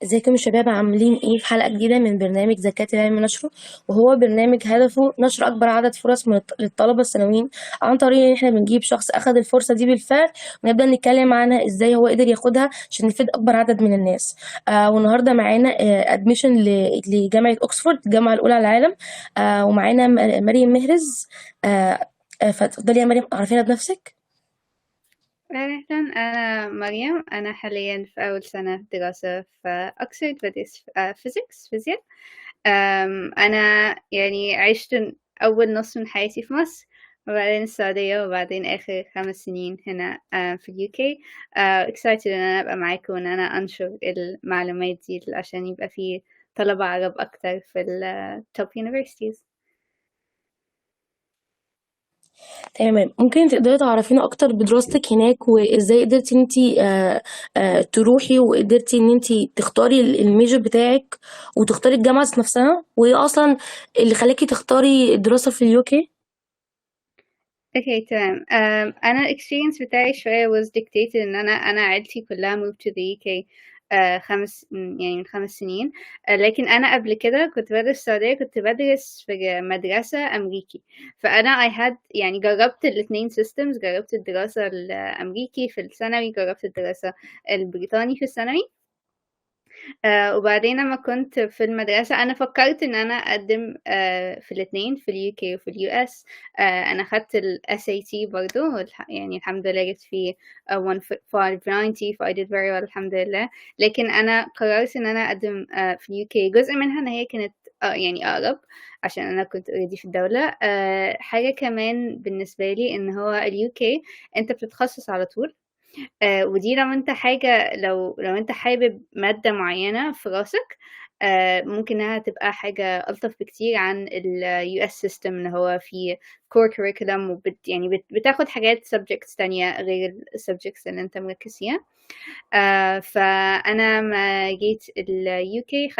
ازيكم يا شباب، عاملين ايه؟ في حلقة جديدة من برنامج زكاة العلم نشره، وهو برنامج هدفه نشر أكبر عدد فرص للطلبة الثانويين عن طريق إن احنا بنجيب شخص أخد الفرصة دي بالفعل، ونبدأ نتكلم عنها ازاي هو قدر ياخدها عشان نفيد أكبر عدد من الناس. والنهاردة معانا ادميشن لجامعة أكسفورد، الجامعة الأولى على العالم. ومعانا مريم مهرز. فاتفضلي يا مريم، عرفينا بنفسك. أهلا، أنا مريم. أنا حاليا في أول سنة دراسة في أكسفورد، بدرس فيزياء. أنا يعني عشت أول نص من حياتي في مصر، وبعدين السعودية، وبعدين آخر 5 سنين هنا في اليوكي. excited إن أنا أبقى معاكم وإن أنا أنشر المعلومات دي عشان يبقى في طلبة عرب أكتر في ال top universities. تمام، ممكن تقدري تعرفينا اكتر بدراستك هناك، وازاي قدرتي ان انتي تروحي، وقدرتي ان انتي تختاري الميجر بتاعك وتختاري الجامعة نفسها، وايه اصلا اللي خلاكي تختاري الدراسة في اليوكي؟ اوكي تمام. انا الاكسبيرينس بتاعي شويه was dictated ان انا عيلتي كلها moved to the UK. يعني من 5 سنين. لكن انا قبل كده كنت بدرس في السعوديه، كنت بدرس في مدرسه امريكي. فانا I had يعني جربت الاتنين systems، جربت الدراسه الامريكي في الثانوي، جربت الدراسه البريطاني في الثانوي. وبعدين لما كنت في المدرسة أنا فكرت إن أنا أقدم في الاتنين، في اليو كي وفي اليو اس. أنا خدت ال SAT برضو، يعني الحمد لله جبت فيه 1.590، ف I did very well الحمد لله. لكن أنا قررت إن أنا أقدم في اليو كي، جزء منها إن هي كانت يعني أقرب عشان أنا كنت already في الدولة. حاجة كمان بالنسبة لي إن هو اليو كي أنت بتتخصص على طول. ودي لو انت حاجة، لو انت حابب مادة معينة في راسك، ممكن انها تبقى حاجة ألطف بكتير عن ال US system اللي هو فيه core curriculum، يعني بتاخد حاجات subjects تانية غير ال subjects اللي انت مركز فيها. فأنا ما جيت ال UK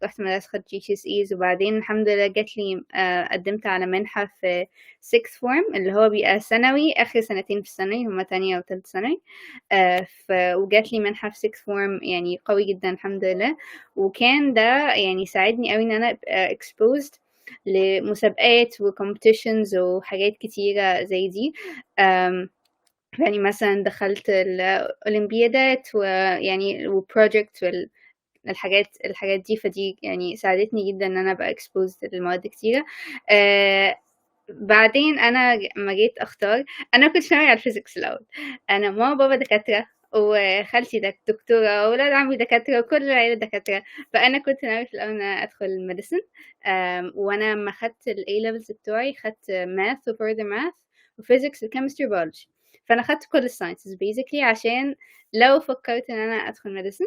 رحت مدرسة، خدت GCSEs، وبعدين الحمد لله جات لي قدمت على منحة في sixth form اللي هو بيبقى ثانوي، آخر سنتين في الثانوي هما تانية وتالتة ثانوي. وجات لي منحة في sixth form يعني قوي جدا الحمد لله. وكان ده يعني ساعدني قوي إن أنا أبقى exposed لمسابقات وcompetitions وحاجات كتيرة زي دي. يعني مثلا دخلت الأولمبيادات ويعني وبروجكت الحاجات دي، فدي يعني ساعدتني جدا ان انا ابقى exposed للمواد كتيرة. بعدين انا ما جيت اختار، انا كنت ناوية على الفيزيكس الاول. انا ماما وبابا دكاترة، وخالتي دكتورة، وولاد عمي دكاترة، وكل العيلة دكاترة. فأنا كنت ناوية في الأول إن أنا أدخل ميديسن. وأنا لما خدت ال A levels بتوعي خدت math و further math وفيزيكس وكيمستري وبيولوجي. فأنا خدت كل الساينسز basically عشان لو فكرت إن أنا أدخل ميديسن.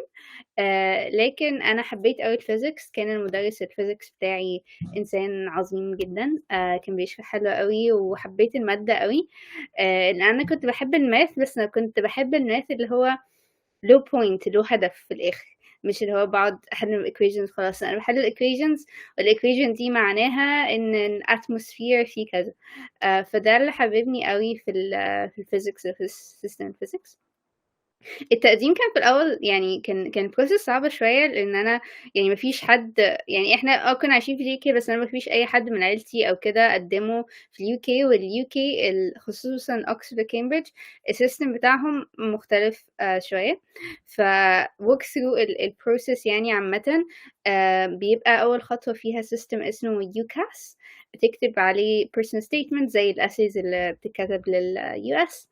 لكن أنا حبيت أوي الفيزيكس، كان المدرس الفيزيكس بتاعي إنسان عظيم جدا. كان بيشرح حلو أوي، وحبيت المادة أوي. لأن أنا كنت بحب الماث، بس أنا كنت بحب الماث اللي هو له بوينت، له هدف في الآخر، مش اللي هو بقعد أحل الإيكويشنز خلاص. أنا بحل الإيكويشنز، والإيكويشن دي معناها إن الأتموسفير فيه كذا. فده اللي حببني أوي في الفيزيكس وفي السيستم فيزيكس. التقديم كان في الأول يعني كان process صعبة شوية، لأن أنا يعني ما فيش حد، يعني إحنا كنا عايشين في الUK، بس أنا ما فيش أي حد من عيلتي أو كده قدموا في الUK. والUK خصوصًا أوكسفورد وكامبريدج الsystem بتاعهم مختلف شوية. walk through الprocess يعني عامةً. بيبقى أول خطوة فيها system اسمه UCAS، بتكتب عليه personal statement زي الessays اللي بتتكتب للUS.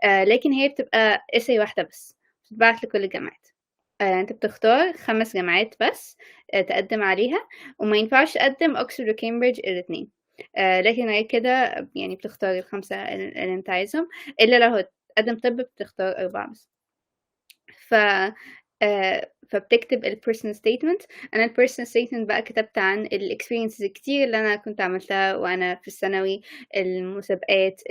لكن هي بتبقى essay واحدة بس، بتتبعت لكل الجامعات. أنت بتختار 5 جامعات بس تقدم عليها، وما ينفعش تقدم أكسفورد وكامبريدج الاتنين. لكن غير كده يعني بتختار ال5 اللي انت عايزهم، إلا لو هتقدم طب بتختار 4 بس. ف فبتكتب personal statement. أنا personal statement بقى كتبت عن experiences الكتير اللي أنا كنت عملتها وأنا في الثانوي، المسابقات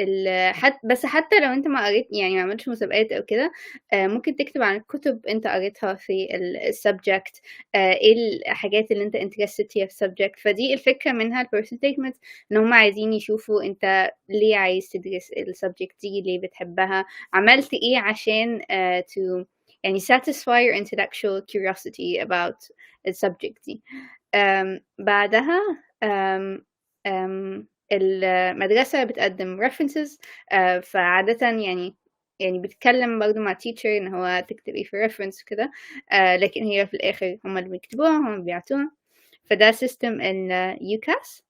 بس حتى لو أنت ما قريت يعني ما عملتش مسابقات أو كده، ممكن تكتب عن الكتب أنت قريتها في السبجكت، إيه الحاجات اللي أنت interested فيها في السبجكت. فدي الفكرة منها personal statement، إن هم عايزين يشوفوا أنت ليه عايز تدرس السبجكت دي، ليه بتحبها، عملت إيه عشان to يعني satisfy your intellectual curiosity about the subject دي. بعدها المدرسة بتقدم references، فعادة يعني بتتكلم برضه مع teacher إن هو تكتب إيه في reference كده، لكن هي في الآخر هما اللي بيكتبوها، هما اللي بيعطوها. فده system ال UCAS.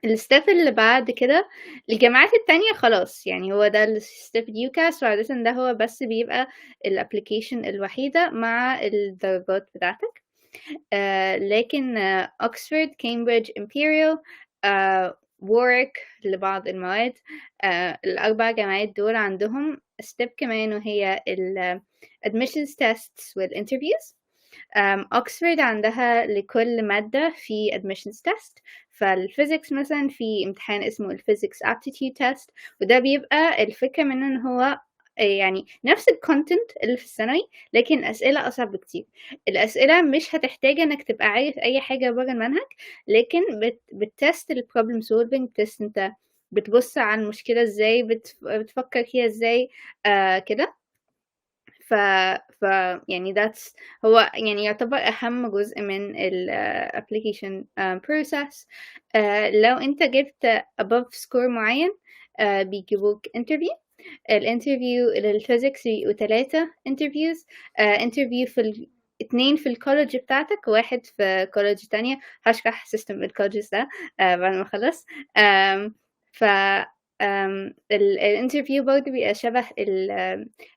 الستيب اللي بعد كده الجامعات التانية خلاص، يعني هو ده الستيب اليوكاس، وعادة ده هو بس بيبقى الابليكيشن الوحيدة مع الدرجات بتاعتك. لكن أكسفورد، كامبريدج، إمبيريال، وورك لبعض المواد، الأربع جامعات دول عندهم ستيب كمان، وهي ال admissions tests والinterviews. أكسفورد عندها لكل مادة في admissions test. فالفيزيكس مثلا في امتحان اسمه الفيزيكس aptitude test، وده بيبقى الفكرة منه ان هو يعني نفس الكونتنت اللي في الثانوي، لكن أسئلة أصعب بكتير. الأسئلة مش هتحتاج إنك تبقى عارف أي حاجة بره المنهج، لكن بتست البروبلم سولفينج، بتست انت بتبص على المشكلة ازاي، بتفكر فيها ازاي، كده. ف يعني that's هو يعني يعتبر أهم جزء من ال application process. لو أنت جبت above score معين بيجيبوك interview. الانترفيو للفيزيكس بيبقوا 3 interviews. interview في 2 في الكوليدج بتاعتك، واحد في كوليدج تانية. هشرح سيستم الكوليدجز ده بعد ما اخلص. ف الانترفيو برضه بيبقى شبه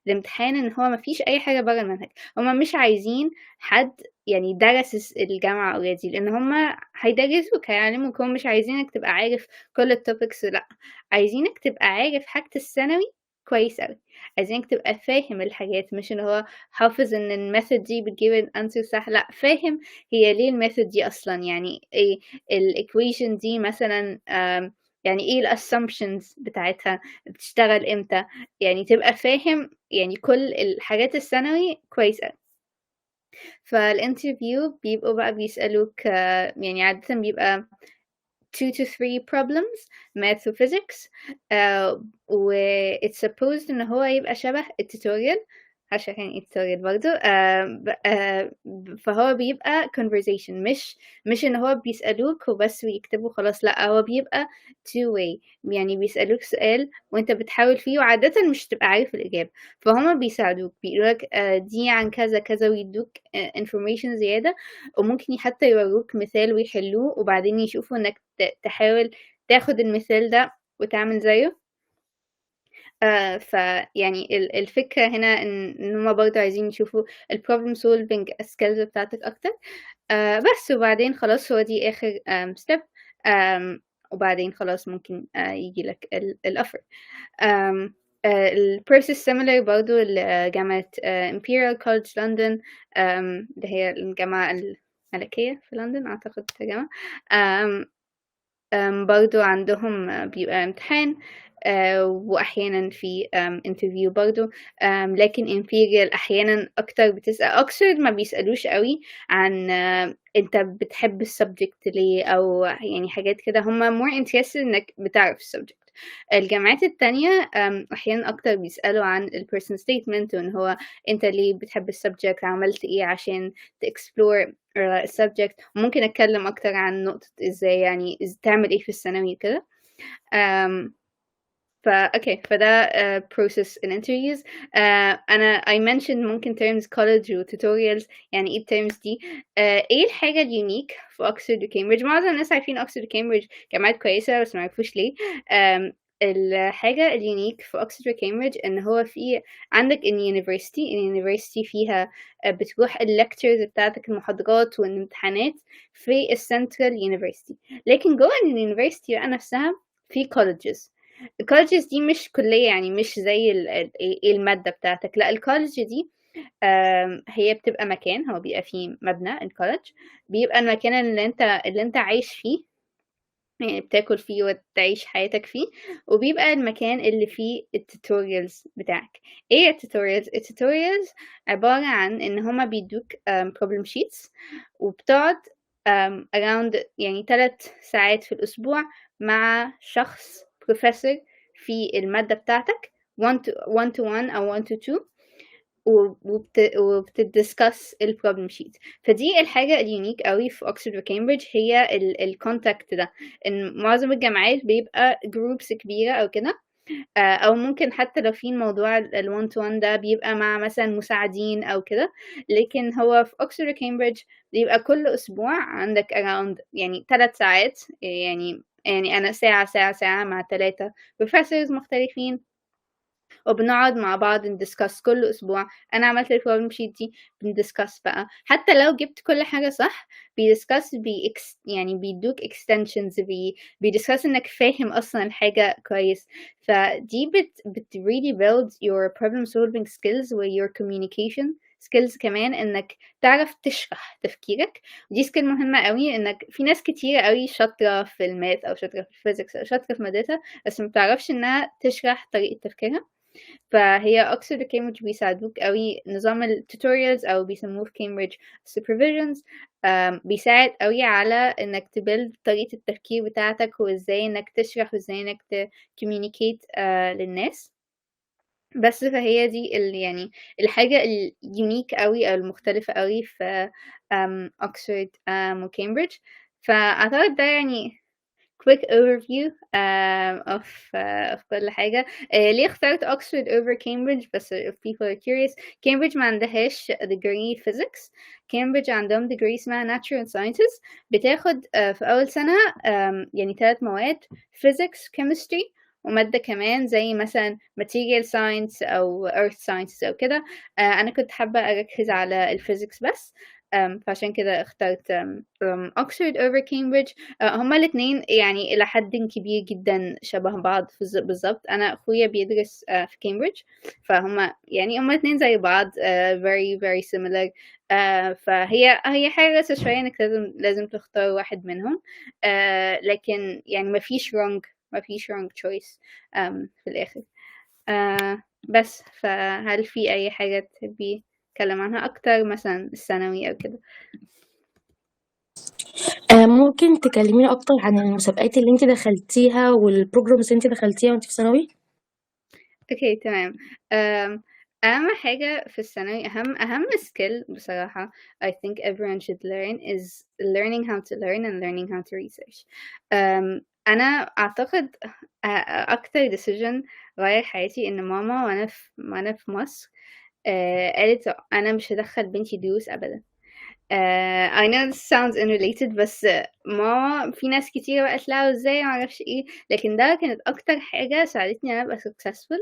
الامتحان، ان هو مفيش اي حاجه بره المنهج. هما مش عايزين حد يعني درس الجامعه اوريدي، لان هما هيدرسوك هيعلموك، هم مش عايزينك تبقى عارف كل التوبكس، لا، عايزينك تبقى عارف حاجه الثانوي كويس قوي، عايزينك تبقى فاهم الحاجات، مش ان هو حافظ ان الميثود دي بتجيب الانسر صح، لا، فاهم هي ليه الميثود دي اصلا، يعني ايه الايكويشن دي مثلا، يعني ايه الاسامبشنز بتاعتها، بتشتغل امتى، يعني تبقى فاهم يعني كل الحاجات الثانوي كويس قوي. فالانترفيو بيبقوا بقى بيسألوك يعني عادة بيبقى 2 to 3 problems math و physics، و it's supposed ان هو يبقى شبه التوتوريال، عشان يعني tutorial برضو. فهو بيبقى conversation، مش ان هو بيسألوك وبس ويكتبوا خلاص، لا، هو بيبقى two way، يعني بيسألوك سؤال وانت بتحاول فيه، وعادة مش تبقى عارف الإجابة، فهما بيساعدوك، بيقولك دي عن كذا كذا، ويدوك information زيادة، وممكن حتى يوروك مثال ويحلوه، وبعدين يشوفوا انك تحاول تاخد المثال ده وتعمل زيه. فيعني الفكرة هنا ان هما برضه عايزين يشوفوا البروبلم سولفينج سكيلز بتاعتك اكتر. بس وبعدين خلاص هو دي اخر ستيب، وبعدين خلاص ممكن يجي لك الأوفر. البروسيس similar برضو لجامعة Imperial College London، اللي هي الجامعة الملكية في لندن أعتقد الجامعة. برضو عندهم بيبقى امتحان، وأحيانا في interview برضو، لكن Imperial أحيانا أكتر بتسأل. أكسفورد ما بيسألوش قوي عن أنت بتحب السبجكت ليه، أو يعني حاجات كده، هما more interested إنك بتعرف السبجكت. الجامعات التانية أحيانا أكتر بيسألوا عن personal statement، وإن هو أنت ليه بتحب السبجكت، عملت إيه عشان تexplore السبجكت. وممكن أتكلم أكتر عن نقطة إزاي يعني تعمل إيه في الثانوي كده. اوكي، فده process in interviews. انا I mentioned ممكن terms college و tutorials، يعني ايه terms دي؟ ايه الحاجة اليونيك في اوكسفورد وكامبريدج؟ معظم الناس عارفين اوكسفورد وكامبريدج جامعات كويسة، بس ما عرفوش ليه. الحاجة اليونيك في اوكسفورد وكامبريدج ان هو في عندك اليونيفرسيتي فيها بتروح الليكتشرز بتاعتك، المحاضرات والامتحانات في السنترال يونيفرسيتي، لكن جوه اليونيفرسيتي بقى نفسها في colleges. الكولجز دي مش كلية، يعني مش زي المادة بتاعتك، لا، الكولج دي هي بتبقى مكان، هو بيبقى فيه مبنى الcollege، بيبقى المكان اللي أنت عايش فيه، يعني بتاكل فيه وتعيش حياتك فيه، وبيبقى المكان اللي فيه الtutorials بتاعك. إيه الtutorials؟ الtutorials عبارة عن إن هما بيدوك problem sheets، وبتقعد around يعني 3 ساعات في الأسبوع مع شخص professor في المادة بتاعتك، one to one أو one to two، وبتدسكس البروبلم شيت. فدي الحاجة اليونيك قوي في اوكسفورد وكامبريدج، هي الكونتاكت ده، ان معظم الجامعات بيبقى جروبس كبيرة او كده، او ممكن حتى لو في الموضوع الوان تو وان ده بيبقى مع مثلا مساعدين او كده، لكن هو في اوكسفورد وكامبريدج بيبقى كل اسبوع عندك around يعني 3 ساعات، يعني انا ساعة مع 3 بروفيسورز مختلفين، وبنقعد مع بعض ندسكس كل اسبوع انا عملت البروبلم شيت دي، بندسكس بقى حتى لو جبت كل حاجه صح، بيدسكس يعني بيدوك extensions، بيدسكس انك فاهم اصلا الحاجه كويس. فدي بت really build your problem solving skills و your communication skills كمان، انك تعرف تشرح تفكيرك. ودي سكيل مهمه قوي، انك في ناس كتير قوي شاطره في الماث او شاطره في الفيزيكس او شاطره في مادتها، بس ما بتعرفش انها تشرح طريقه تفكيرها. فهي اوكسفورد وكامبريدج بيساعدوك قوي، نظام التوتوريالز او بيسموه في كامبريدج supervisions، بيساعد قوي على انك تبلد طريقة التفكير بتاعتك، وازاي انك تشرح، وازاي انك communicate للناس. بس فهي دي يعني الحاجة اليونيك قوي او المختلفة قوي في اوكسفورد وكامبريدج. فاعتقد ده يعني quick overview of كل حاجة. ليه اخترت Oxford over Cambridge؟ بس if people are curious، Cambridge ما عندهاش degree physics. Cambridge عندهم degree اسمها natural sciences، بتاخد في أول سنة يعني 3 مواد: physics، chemistry، ومادة كمان زي مثلا material science أو earth sciences أو كده. أنا كنت حابة أركز على الفيزيكس بس، فعشان كده اخترت Oxford over Cambridge. هما الاتنين يعني إلى حد كبير جدا شبه بعض بالظبط. أنا أخويا بيدرس في كامبريدج، فهما يعني هما الاتنين زي بعض، very very similar. فهي حاجة بس شوية إنك لازم تختار واحد منهم، لكن يعني مفيش wrong choice في الآخر. بس فهل في أي حاجة تحبي تتكلم عنها أكتر، مثلا الثانوي أو كده؟ ممكن تكلميني اكتر عن المسابقات اللي انت دخلتيها والبروجرامز اللي انت دخلتيها وانت في ثانوي؟ اوكي تمام. أهم حاجة في الثانوي، أهم skill بصراحة I think everyone should learn is learning how to learn and learning how to research. أنا أعتقد أكتر decision غير حياتي إن ماما وأنا في مصر قالت أنا مش هدخل بنتي دروس أبدا. I know this sounds unrelated، بس ماما في ناس كتيرة بقت لها ازاي معرفش ايه، لكن ده كانت اكتر حاجة ساعدتني ان انا ابقى successful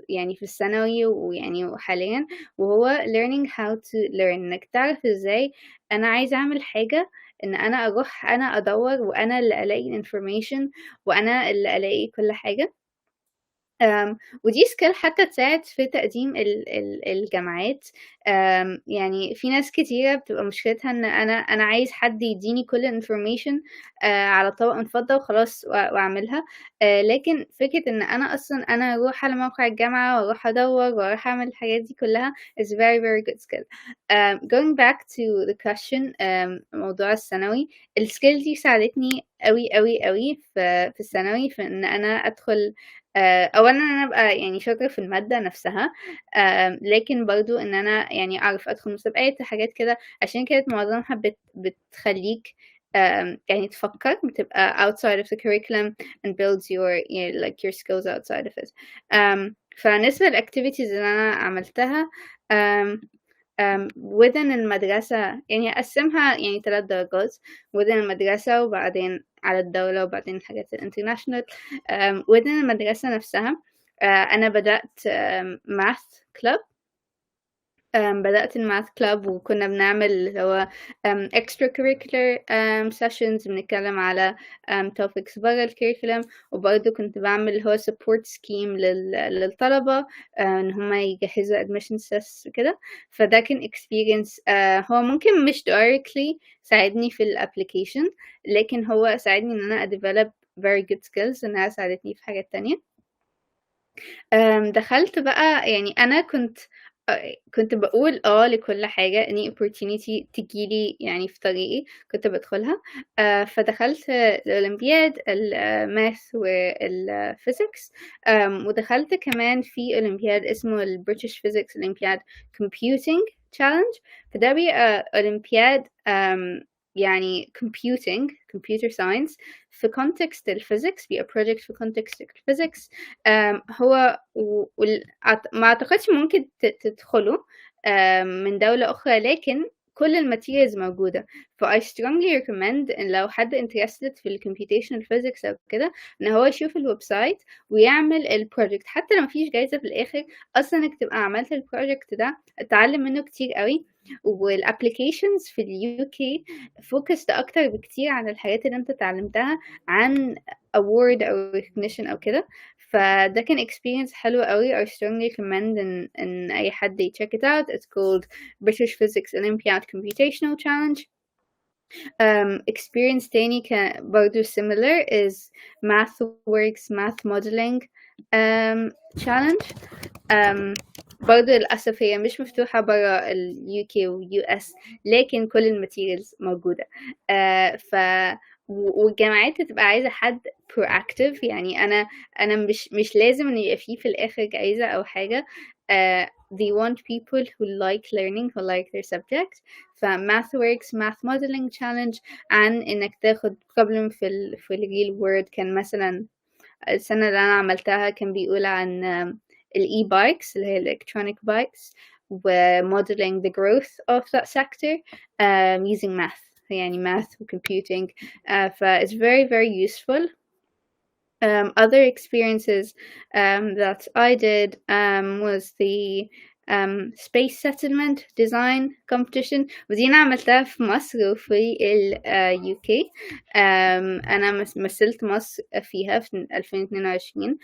يعني في الثانوي ويعني وحاليا، وهو learning how to learn، انك تعرف ازاي انا عايزة اعمل حاجة، ان انا اروح انا ادور وانا اللي الاقي information وانا اللي الاقي كل حاجة. ودي skill حتى تساعد في تقديم الجامعات. يعني في ناس كتيرة بتبقى مشكلتها ان انا عايز حد يديني كل information على طبق من فضة وخلاص واعملها، لكن فكرة ان انا اصلا انا اروح على موقع الجامعة واروح ادور واروح اعمل الحاجات دي كلها is very very good skill. Going back to the question، موضوع الثانوي، السكيل دي ساعدتني قوي قوي قوي في الثانوي، في ان انا ادخل أولًا أنا أبقى يعني شاطرة في المادة نفسها، لكن برضه إن أنا يعني أعرف أدخل مسابقات وحاجات كده، عشان كانت معظمها بتخلّيك يعني تفكّر، بتبقى outside of the curriculum and builds your like your skills outside of it. فبالنسبة للactivities اللي أنا عملتها within المدرسة، يعني هاقسّمها يعني 3 درجات: within المدرسة، وبعدين على الدولة، وبعدين الحاجات الinternational. within المدرسة نفسها أنا بدأت math club، بدأت الماث كلاب وكنا بنعمل اللي هو extracurricular sessions بنتكلم على topics برا الكريكولم، وبرضه كنت بعمل اللي هو support scheme للطلبة إن هما يجهزوا admission tests وكده. فده كان experience هو ممكن مش directly ساعدني في الapplication، لكن هو ساعدني إن أنا develop very good skills إنها ساعدتني في حاجات تانية. دخلت بقى يعني أنا كنت باقول لكل حاجة any opportunity تيجي لي يعني في طريقي كنت بادخلها. فدخلت الأولمبياد الmath والphysics. ودخلت كمان في أولمبياد اسمه الBritish Physics Olympiad Computing Challenge. فده بيبقى أولمبياد يعني computer science في context الphysics، بيبقى project في context الphysics. هو ما أعتقدش ممكن تدخله من دولة أخرى، لكن كل الماتيريالز موجودة. ف I strongly recommend إن لو حد interested في ال computational physics أو كده إن هو يشوف الويب سايت ويعمل البروجكت، حتى لو مفيش جايزة في الآخر، أصلا إنك تبقى عملت البروجكت ده اتعلم منه كتير قوي. والابليكيشنز في اليو كي فوكست أكتر بكتير عن الحاجات اللي أنت اتعلمتها عن award أو recognition أو كده. فده كان experience حلو قوي. I strongly recommend إن أي حد check it out. It's called British Physics Olympiad Computational Challenge. Experience تاني كان برضو similar is MathWorks Math Modeling Challenge. برضو للأسف هي مش مفتوحة برا ال UK و US، لكن كل الماتيريالز موجودة. والجامعات تبقى عايزة حد proactive، يعني أنا مش لازم إن يبقى فيه في الآخر جايزة أو حاجة. they want people who like learning, who like their subject. ف MathWorks Math Modeling Challenge عن إنك تاخد problem في ال real world. كان مثلا السنة اللي أنا عملتها كان بيقول عن ال e-bikes اللي هي electronic bikes و modeling the growth of that sector using math، يعني math و computing. ف it's very very useful. Other experiences that I did was the space settlement design competition، ودي أنا عملتها في مصر وفي ال UK. أنا مثلت مصر فيها في 2022.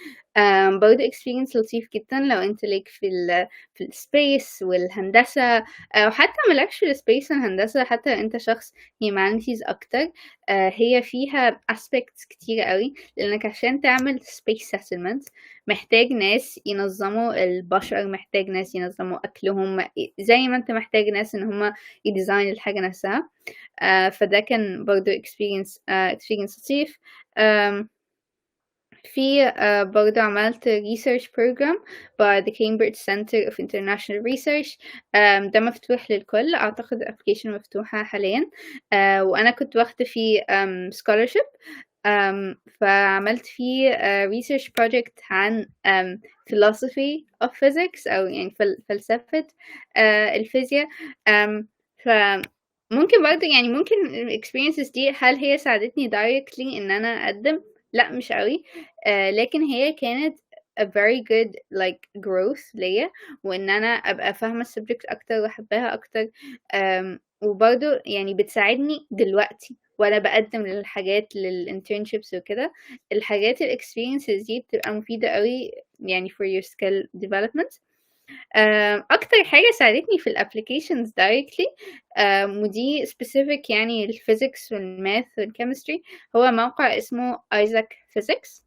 برضه experience لطيف جدا لو أنت ليك في السبيس والهندسة، أو حتى ملكش في السبيس والهندسة، حتى لو أنت شخص humanities أكتر. هي فيها aspects كتير قوي، لأنك عشان تعمل space settlement محتاج ناس ينظموا البشر، محتاج ناس ينظموا أكلهم، زي ما أنت محتاج ناس إن هما يديزاين الحاجة نفسها. فده كان برضو experience لطيف. في برضه عملت research program by the Cambridge Center of International Research. ده مفتوح للكل، أعتقد application مفتوحة حاليا. وأنا كنت واخدة فيه scholarship. فعملت فيه research project عن philosophy of physics، أو يعني فلسفة الفيزياء. فممكن برضه يعني ممكن experiences دي هل هي ساعدتني directly إن أنا أقدم؟ لأ مش أوي. لكن هي كانت a very good like growth ليا، وإن أنا أبقى فاهمة السبجكت أكتر وأحبها أكتر. وبرضه يعني بتساعدني دلوقتي وأنا بقدم للحاجات للinternships وكده. الحاجات experiences دي بتبقى مفيدة أوي يعني for your skill development. أكتر حاجة ساعدتني في الapplications directly ودي specific يعني الphysics والmath والchemistry، هو موقع اسمه Isaac Physics.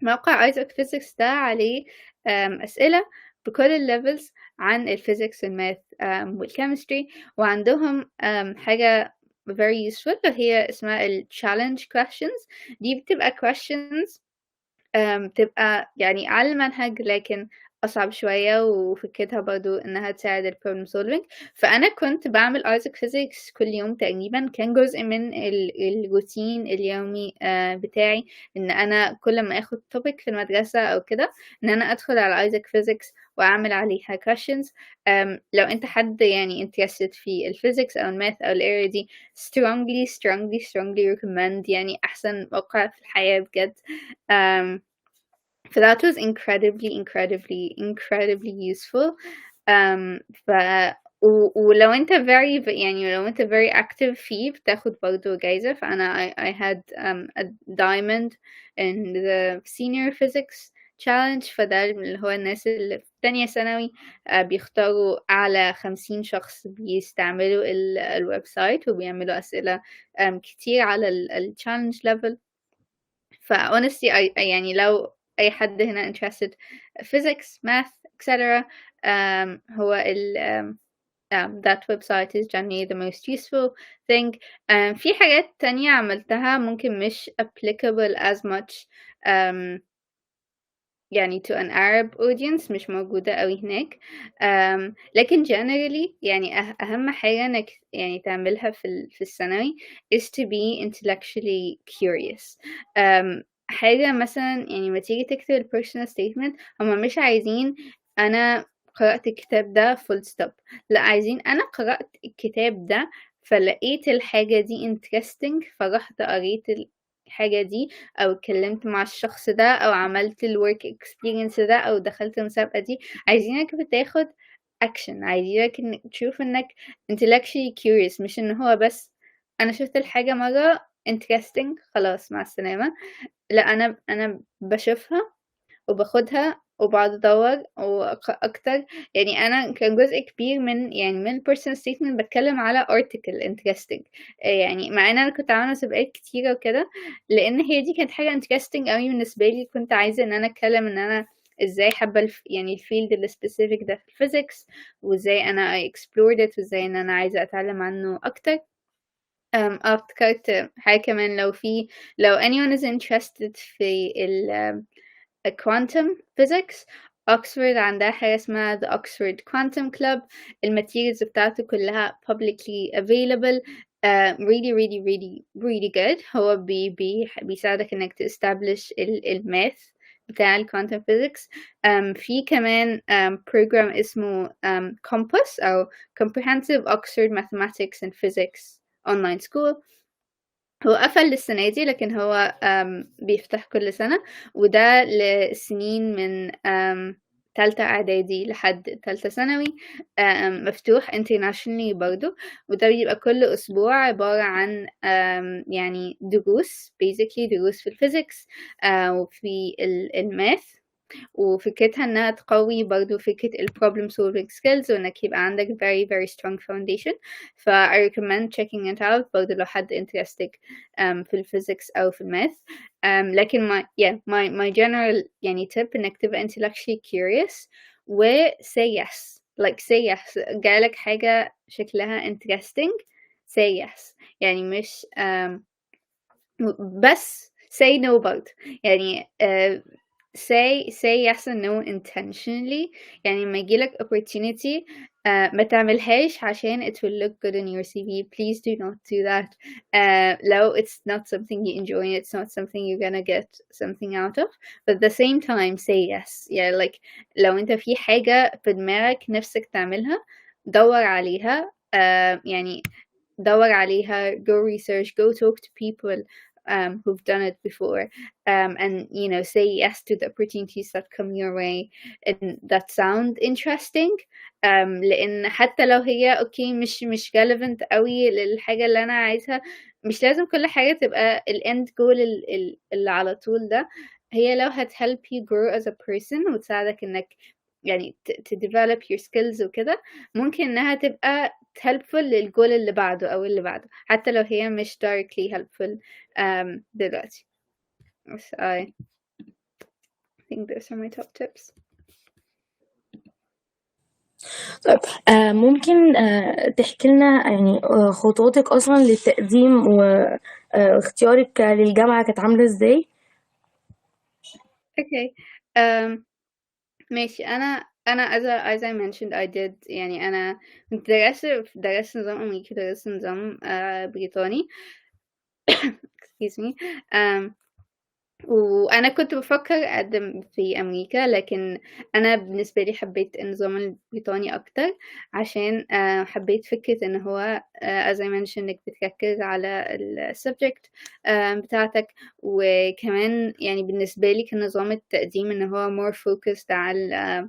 موقع Isaac Physics ده عليه أسئلة بكل الليفلز عن الفيزيكس والماث والكيمستري، وعندهم حاجة very useful وهي اسمها ال challenge questions. دي بتبقى questions بتبقى يعني على المنهج لكن أصعب شوية، وفكرتها برضو إنها تساعد ال problem solving. فأنا كنت بعمل Isaac Physics كل يوم تقريبا، كان جزء من الروتين اليومي بتاعي، إن أنا كل ما أخد topic في المدرسة أو كده إن أنا أدخل على Isaac Physics وأعمل عليها questions. لو أنت حد يعني interested في الفيزيكس أو الماث أو الarea دي strongly recommend، يعني أحسن موقع في الحياة بجد. So that was incredibly useful. ف ولو أنت يعني لو أنت very active فيه بتاخد برضه جايزة. فأنا I had a diamond in the senior physics challenge. فده اللي هو الناس اللي في تانية ثانوي بيختاروا أعلى 50 شخص بيستعملوا الويب سايت وبيعملوا أسئلة كتير على الchallenge level. honestly يعني لو أي حد هنا interested physics, math, etc. هو that website is generally the most useful thing. في حاجات تانية عملتها ممكن مش applicable as much يعني to an Arab audience، مش موجودة أوي هناك. لكن generally يعني أهم حاجة إنك يعني تعملها في الثانوي is to be intellectually curious. حاجة مثلا يعني ما تيجي تكتب ال personal statement، هما مش عايزين أنا قرأت الكتاب ده full stop، لأ عايزين أنا قرأت الكتاب ده فلقيت الحاجة دي interesting فرحت قريت الحاجة دي، أو اتكلمت مع الشخص ده، أو عملت الwork experience ده، أو دخلت المسابقة دي. عايزينك بتاخد action، عايزينك تشوف إنك intellectually curious، مش إن هو بس أنا شفت الحاجة مرة interesting خلاص مع السلامة. لأ أنا باشوفها وباخدها وباقعد أدوّر أكتر. يعني أنا كان جزء كبير من personal statement باتكلم على article interesting. يعني مع إن أنا كنت عاملة مسابقات كتيرة وكده، لإن هي دي كانت حاجة interesting أوي بالنسبة لي. كنت عايزة إن أنا أتكلم إن أنا إزاي حابة يعني الfield الspecific ده في الphysics، وإزاي أنا I explored it، وإزاي إن أنا عايزة أتعلم عنه أكتر. افتكرت حاجة كمان، لو anyone is interested في quantum physics، Oxford عندها حاجة اسمها the Oxford Quantum Club. الماتيريالز بتاعته كلها publicly available. really really really really good. هو بيساعدك انك establish الماث بتاع quantum physics. في كمان program اسمه COMPAS أو Comprehensive Oxford Mathematics and Physics Online School. هو قفل السنة دي، لكن هو بيفتح كل سنة، وده لسنين من تالتة إعدادي لحد تالتة ثانوي. مفتوح internationally برضو، وده بيبقى كل أسبوع عبارة عن يعني دروس basically دروس في الفيزيكس وفي الماث، وفكرتها إنها تقوي برضو فكرة ال problem solving skills، وإنك يبقى عندك very very strong foundation. I recommend checking it out برضو لو حد interested في الفيزيكس أو في الماث. لكن my general يعني tip إنك تبقى intellectually curious و say yes. like say yes. جالك حاجة شكلها interesting say yes. يعني مش بس say no برضه. يعني say yes and no intentionally. يعني لما يجيلك opportunity ما تعملهاش عشان it will look good in your CV. Please do not do that. لو it's not something you enjoy, it's not something you're gonna get something out of, but at the same time say yes. يعني like لو انت في حاجة في دماغك نفسك تعملها دور عليها. يعني دور عليها, go research, go talk to people who've done it before, and say yes to the opportunities that come your way and that sound interesting. لأن حتى لو هي اوكي مش relevant قوي للحاجة اللي أنا عايزها، مش لازم كل حاجة تبقى ال end goal اللي على طول ده. هي لو help you grow as a person وتساعدك إنك يعني to develop your skills وكده، ممكن إنها تبقى helpful للجول اللي بعده أو اللي بعده، حتى لو هي مش directly helpful دلوقتي. I think those are my top tips. طيب ممكن تحكي لنا يعني خطواتك أصلا للتقديم واختيارك للجامعة كانت عاملة ازاي؟ Okay. ماشي. أنا as I mentioned I did يعني أنا كنت درست نظام أمريكي، درست نظام بريطاني. excuse me. وأنا كنت بفكر أقدم في أمريكا، لكن أنا بالنسبة لي حبيت النظام البريطاني أكتر، عشان حبيت فكرة إن هو as I mentioned إنك بتركز على السبجكت بتاعتك، وكمان يعني بالنسبة لي كان نظام التقديم إن هو more focused على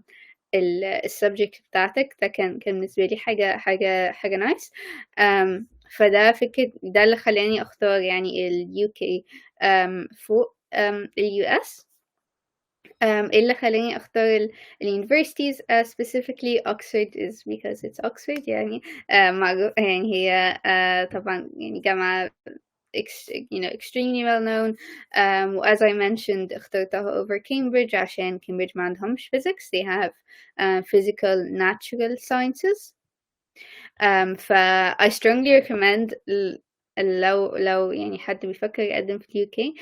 السبجكت بتاعتك. ده كان بالنسبة لي حاجة نايس. فده ده اللي خلاني اختار يعني ال UK فوق ال US. ايه اللي خلاني اختار ال universities specifically Oxford is because it's Oxford يعني معروف يعني هي طبعا يعني جامعة extremely well known. as I mentioned اخترتها over Cambridge عشان Cambridge ما عندهمش physics. They have physical natural sciences. ف I strongly recommend لو يعني حد بيفكر يقدم في UK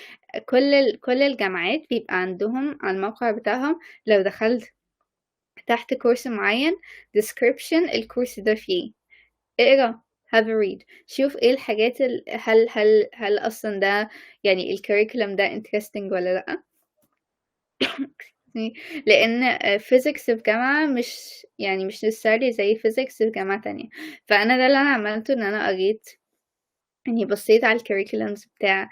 كل الجامعات بيبقى عندهم على الموقع بتاعهم لو دخلت تحت كورس معين description الكورس ده فيه اقرا have a read شوف ايه الحاجات هل اصلا ده يعني الكريكولم ده interesting ولا لأ. لان physics في جامعة مش necessarily زي physics في جامعة تانية. فانا ده اللي انا عملته ان انا قريت يعني بصيت على الكريكولمز بتاع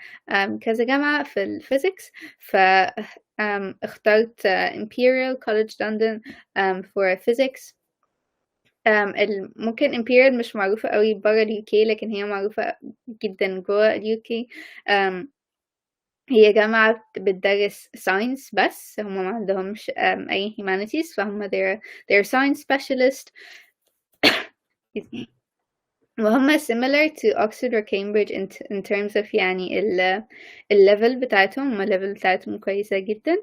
كذا جامعة في الفيزيكس. ف اخترت Imperial College London for physics. ممكن Imperial مش معروفة قوي برا ال UK لكن هي معروفة جدا جوا ال UK. هي جامعة بتدرس science بس هما ما عندهمش أي humanities فهم they're science specialist. وهم similar to Oxford or Cambridge in terms of يعني level بتاعتهم الليفل بتاعتهم كويسة جدا.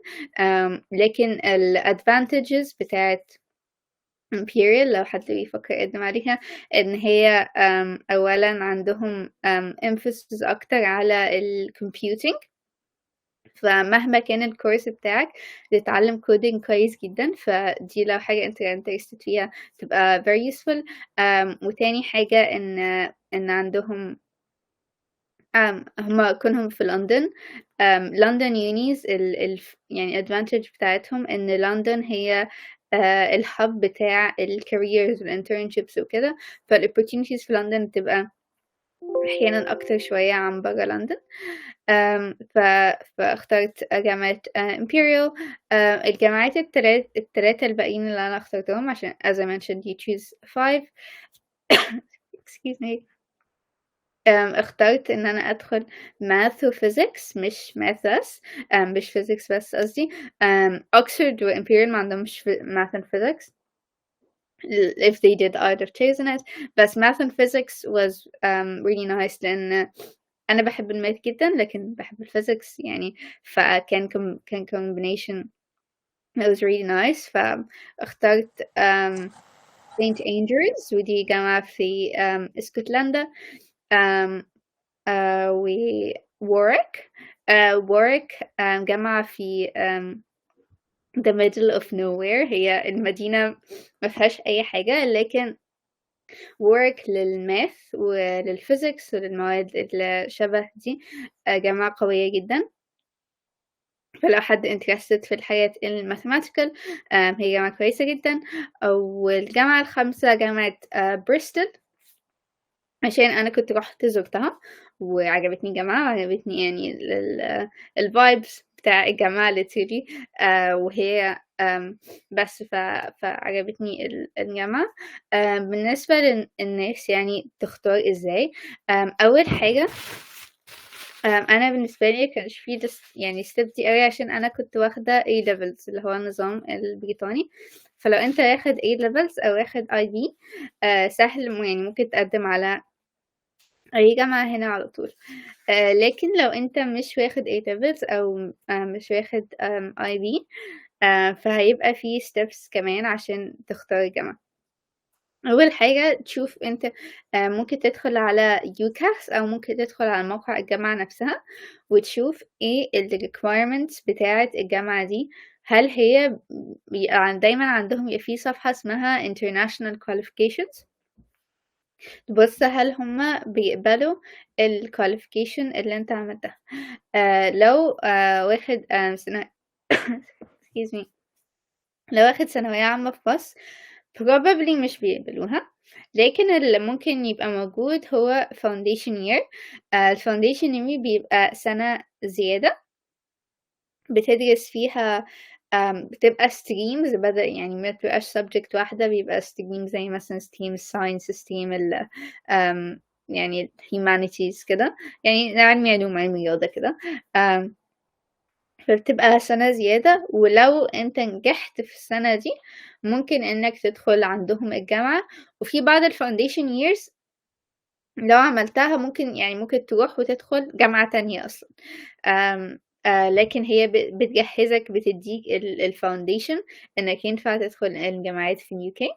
لكن advantages بتاعت Imperial لو حد بيفكر يقدم عليها إن هي أولا عندهم emphasis أكتر على computing. فمهما كان الكورس بتاعك تتعلم كودينج كويس جدا فدي لو حاجة انت interested فيها تبقى very useful. وتاني حاجة ان عندهم هما كونهم في لندن. لندن يونيز يعني advantage بتاعتهم ان لندن هي الهب بتاع الكاريرز والانترنشيبس وكده. فالopportunities في لندن تبقى احيانا اكتر شوية عن برا لندن. فاخترت جامعة Imperial. الجامعات التلاتة الباقيين اللي أنا اخترتهم عشان as I mentioned you choose 5. excuse me. اخترت إن أنا أدخل math و physics مش math بس مش physics بس قصدي. Oxford و Imperial ما عندهمش math and physics. If they did I'd have chosen it. بس math and physics was really nice لأن أنا بحب الماث جدا لكن بحب الفيزيكس يعني فكان كان combination it was really nice. فاخترت St. Andrews ودي جامعة في اسكتلندا. و Warwick جامعة في the middle of nowhere. هي المدينة ما فيهاش أي حاجة لكن work للماث وللفيزيكس وللمواد اللي شبه دي جامعة قوية جدا. فلو حد interested في الحياة الماثيماتيكال هي جامعة كويسة جدا. والجامعة الخامسة جامعة بريستول عشان أنا كنت رحت زرتها وعجبتني الجامعة وعجبتني يعني الفايبس بتاع الجامعة literally. وهي بس فعجبتني الجامعة. بالنسبة للناس يعني تختار ازاي. أول حاجة أنا بالنسبة لي كانش فيه يعني step دي قوي عشان أنا كنت واخدة A levels اللي هو النظام البريطاني. فلو انت واخد A levels أو واخد IB سهل يعني ممكن تقدم على أي جامعة هنا على طول. لكن لو انت مش واخد A levels أو مش واخد IB فهيبقى فيه steps كمان عشان تختار الجامعة. أول حاجة تشوف انت ممكن تدخل على UCAS أو ممكن تدخل على موقع الجامعة نفسها وتشوف ايه ال requirements بتاعة الجامعة دي. هل هي دايما عندهم يبقى في صفحة اسمها international qualifications تبص هل هما بيقبلوا ال qualification اللي انت عملتها. لو واخد excuse me لو واخد ثانوية عامة في مصر probably مش بيقبلوها. لكن اللي ممكن يبقى موجود هو foundation year. foundation year بيبقى سنة زيادة بتدرس فيها بتبقى streams بدل يعني ما بتبقاش subject واحدة، بيبقى streams زي مثلا stream science stream يعني humanities كده، يعني علمي علوم علمي رياضة كده. فبتبقى سنة زيادة، ولو انت نجحت في السنة دي ممكن انك تدخل عندهم الجامعة. وفي بعض الفاونديشن years لو عملتها ممكن تروح وتدخل جامعة تانية أصلا. لكن هي بتجهزك، بتديك الفاونديشن انك ينفع تدخل الجامعات في اليو كي.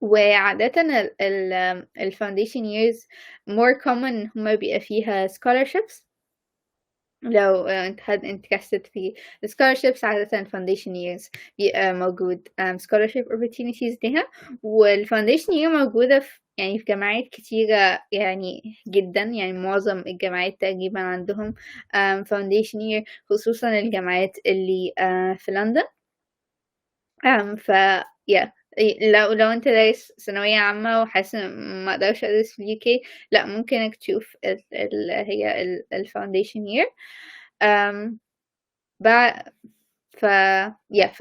وعادة الفاونديشن years more common هما بيبقى فيها scholarships. لو انت had interested في scholarships عادة foundation years بيبقى موجود scholarship opportunities ليها. والfoundation year موجودة في جامعات كتيرة يعني جدا، يعني معظم الجامعات تقريبا عندهم foundation year، خصوصا الجامعات اللي في لندن. ف yeah لو انت دارس ثانوية عامة وحاسس ما اقدرش ادرس في اليو كي، لا ممكن انك تشوف هي الفاونديشن year. بعد ف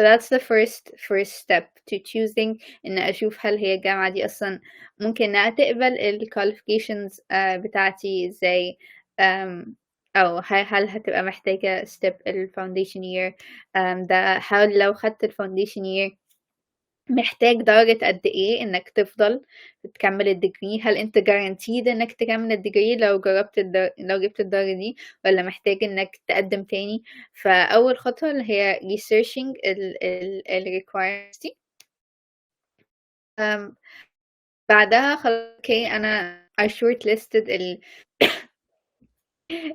that's the first step to choosing ان اشوف هل هي الجامعة دي اصلا ممكن انها تقبل ال qualifications بتاعتي ازاي، او هل هتبقى محتاجة step ال foundation year. ده هل لو خدت ال foundation year محتاج درجة قد ايه انك تفضل تكمل الديجري، هل انت guaranteed انك تكمل الديجري لو جبت الدرجة دي، ولا محتاج انك تقدم تاني. فاول خطوة اللي هي researching ال requirements دي. بعدها خلاص اوكي انا I shortlisted